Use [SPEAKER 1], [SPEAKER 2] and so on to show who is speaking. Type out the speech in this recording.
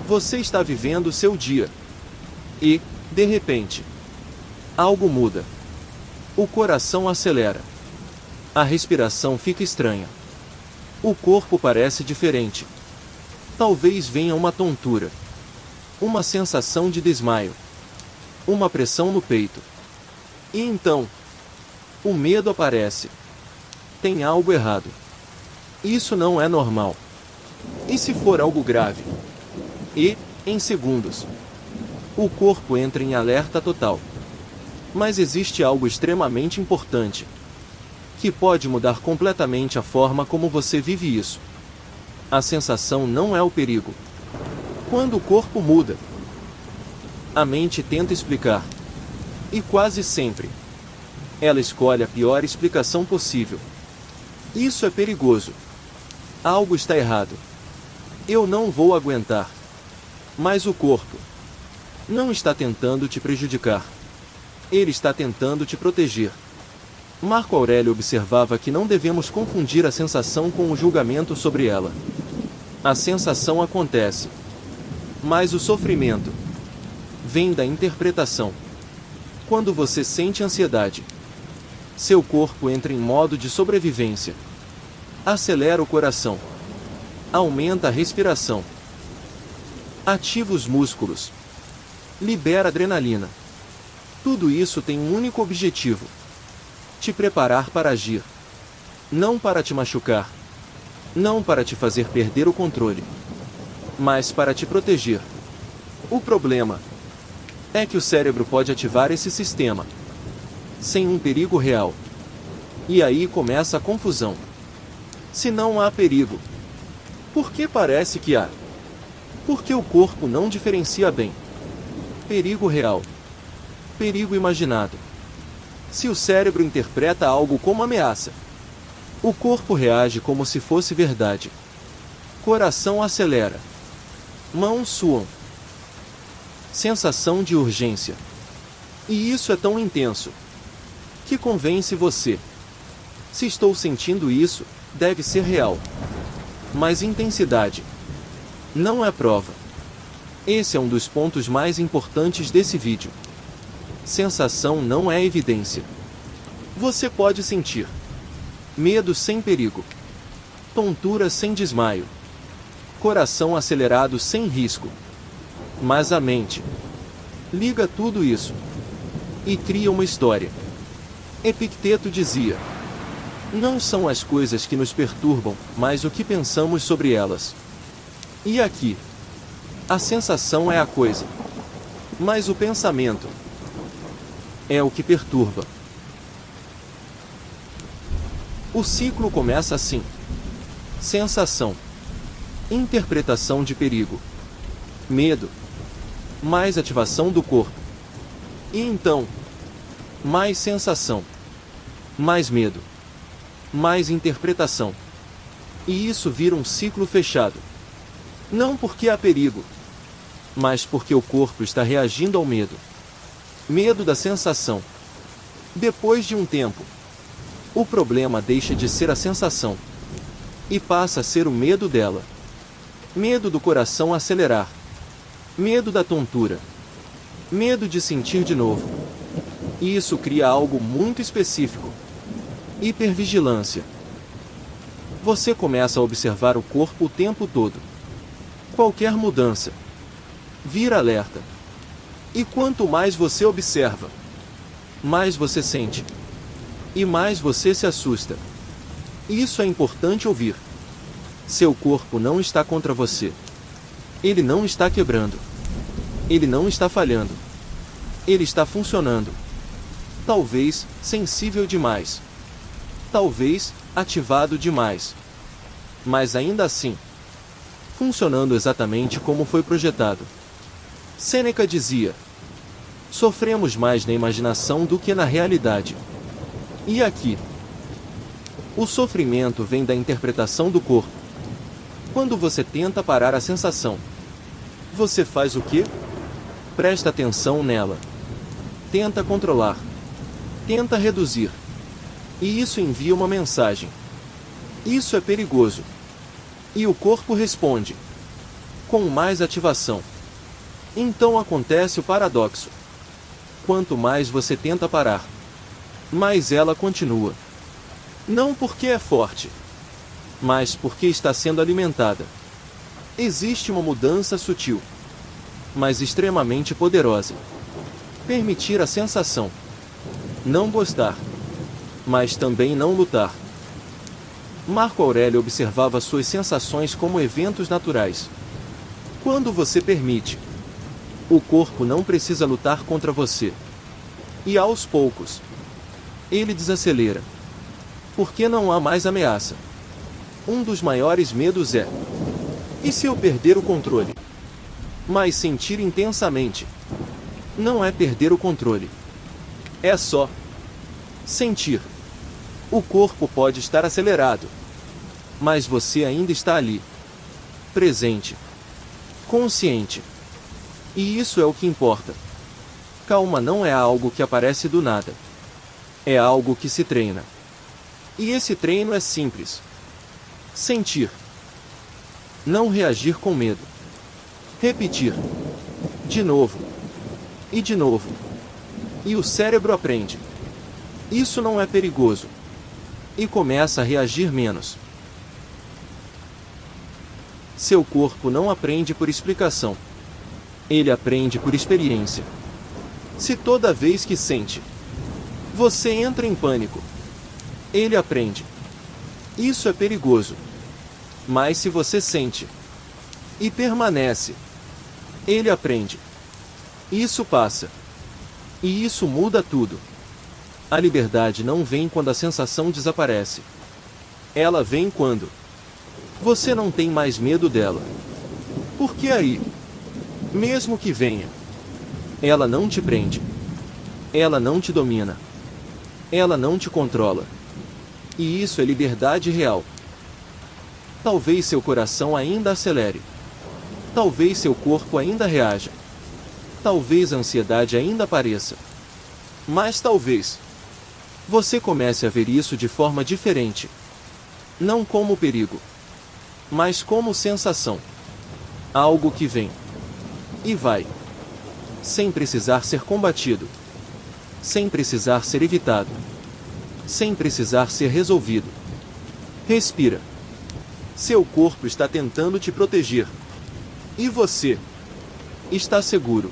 [SPEAKER 1] Você está vivendo seu dia. E, de repente, algo muda. O coração acelera. A respiração fica estranha. O corpo parece diferente. Talvez venha uma tontura. Uma sensação de desmaio. Uma pressão no peito. E então, o medo aparece. Tem algo errado. Isso não é normal. E se for algo grave? E, em segundos, o corpo entra em alerta total. Mas existe algo extremamente importante, que pode mudar completamente a forma como você vive isso. A sensação não é o perigo. Quando o corpo muda, a mente tenta explicar. E quase sempre, ela escolhe a pior explicação possível. Isso é perigoso. Algo está errado. Eu não vou aguentar. Mas o corpo não está tentando te prejudicar. Ele está tentando te proteger. Marco Aurélio observava que não devemos confundir a sensação com o julgamento sobre ela. A sensação acontece, mas o sofrimento vem da interpretação. Quando você sente ansiedade, seu corpo entra em modo de sobrevivência. Acelera o coração. Aumenta a respiração. Ativa os músculos. Libera adrenalina. Tudo isso tem um único objetivo: te preparar para agir. Não para te machucar. Não para te fazer perder o controle. Mas para te proteger. O problema é que o cérebro pode ativar esse sistema sem um perigo real. E aí começa a confusão. Se não há perigo, por que parece que há? Porque o corpo não diferencia bem perigo real, perigo imaginado. Se o cérebro interpreta algo como ameaça, o corpo reage como se fosse verdade. Coração acelera. Mãos suam. Sensação de urgência. E isso é tão intenso que convence você. Se estou sentindo isso, deve ser real. Mas intensidade não é prova. Esse é um dos pontos mais importantes desse vídeo. Sensação não é evidência. Você pode sentir medo sem perigo, tontura sem desmaio, coração acelerado sem risco. Mas a mente liga tudo isso e cria uma história. Epicteto dizia: não são as coisas que nos perturbam, mas o que pensamos sobre elas. E aqui, a sensação é a coisa, mas o pensamento é o que perturba. O ciclo começa assim: sensação, interpretação de perigo, medo, mais ativação do corpo. E então, mais sensação, mais medo, mais interpretação. E isso vira um ciclo fechado. Não porque há perigo, mas porque o corpo está reagindo ao medo. Medo da sensação. Depois de um tempo, o problema deixa de ser a sensação e passa a ser o medo dela. Medo do coração acelerar. Medo da tontura. Medo de sentir de novo. E isso cria algo muito específico: hipervigilância. Você começa a observar o corpo o tempo todo. Qualquer mudança vira alerta. E quanto mais você observa, mais você sente. E mais você se assusta. Isso é importante ouvir. Seu corpo não está contra você. Ele não está quebrando. Ele não está falhando. Ele está funcionando. Talvez sensível demais. Talvez ativado demais. Mas ainda assim, funcionando exatamente como foi projetado. Sêneca dizia: sofremos mais na imaginação do que na realidade. E aqui, o sofrimento vem da interpretação do corpo. Quando você tenta parar a sensação, você faz o quê? Presta atenção nela. Tenta controlar. Tenta reduzir. E isso envia uma mensagem. Isso é perigoso. E o corpo responde. com mais ativação. Então acontece o paradoxo. Quanto mais você tenta parar, mais ela continua. Não porque é forte, mas porque está sendo alimentada. Existe uma mudança sutil, mas extremamente poderosa. Permitir a sensação. Não gostar, mas também não lutar. Marco Aurélio observava suas sensações como eventos naturais. Quando você permite, o corpo não precisa lutar contra você. E aos poucos, ele desacelera. Porque não há mais ameaça. Um dos maiores medos é: e se eu perder o controle? Mas sentir intensamente não é perder o controle. É só sentir. O corpo pode estar acelerado, mas você ainda está ali, presente, consciente. E isso é o que importa. Calma não é algo que aparece do nada. É algo que se treina. E esse treino é simples. Sentir. Não reagir com medo. Repetir. De novo. E de novo. E o cérebro aprende. Isso não é perigoso. E começa a reagir menos. Seu corpo não aprende por explicação. Ele aprende por experiência. Se toda vez que sente, você entra em pânico, ele aprende. Isso é perigoso. Mas se você sente e permanece, ele aprende. Isso passa. E isso muda tudo. A liberdade não vem quando a sensação desaparece. Ela vem quando você não tem mais medo dela. Porque aí, mesmo que venha, ela não te prende. Ela não te domina. Ela não te controla. E isso é liberdade real. Talvez seu coração ainda acelere. Talvez seu corpo ainda reaja. Talvez a ansiedade ainda apareça. Mas talvez você comece a ver isso de forma diferente. Não como perigo, mas como sensação. Algo que vem e vai, sem precisar ser combatido, sem precisar ser evitado, sem precisar ser resolvido. Respira. Seu corpo está tentando te proteger. E você está seguro.